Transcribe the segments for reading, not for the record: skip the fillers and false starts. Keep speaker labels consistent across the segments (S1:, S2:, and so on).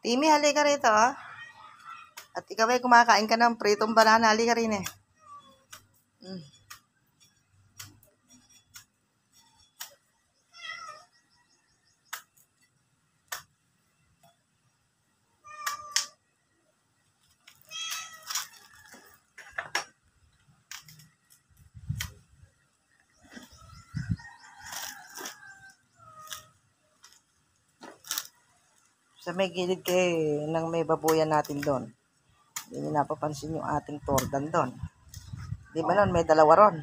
S1: Timmy, halika rito, oh. At ikaw ay kumakain ka ng pritong banana. Halika rin eh. Sa may gilid ng may babuyan natin doon. Hindi nyo napapansin yung ating tordan doon. Di ba nun, may dalawa ron.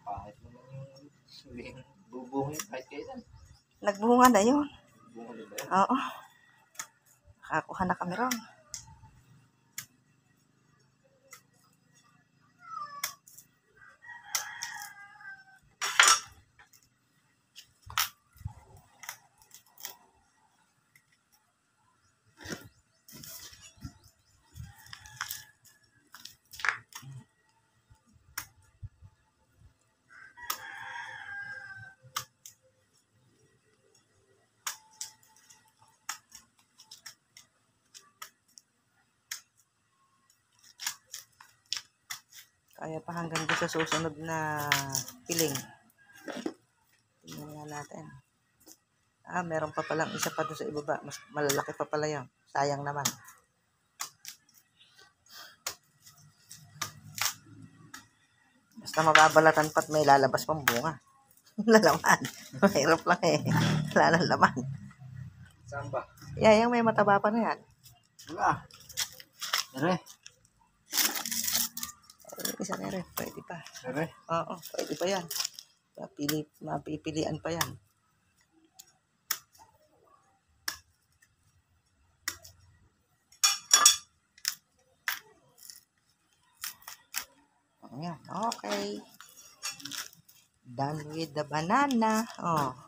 S2: Kahit naman yung bubungin, kahit kailan.
S1: Nagbunga na yun.
S2: Bunga na ba yan?
S1: Oo. Nakakuha na kami ron. Kaya pa hanggang sa susunod na piling. Tingnan nga natin. Meron pa palang isa pa doon sa ibaba. Mas malalaki pa pala yun. Sayang naman. Basta mababalatan pa't may lalabas pang bunga. Lalaman. Mahirap lang eh. Wala nang laman.
S2: Saan ba?
S1: Yung may mataba pa na yan.
S2: Wala. Ere.
S1: Isa na rin. Pwede pa.
S2: Ere.
S1: Oo, pwede pa yan. Mapipilian pa yan. Ayan, okay. Done with the banana. Oh.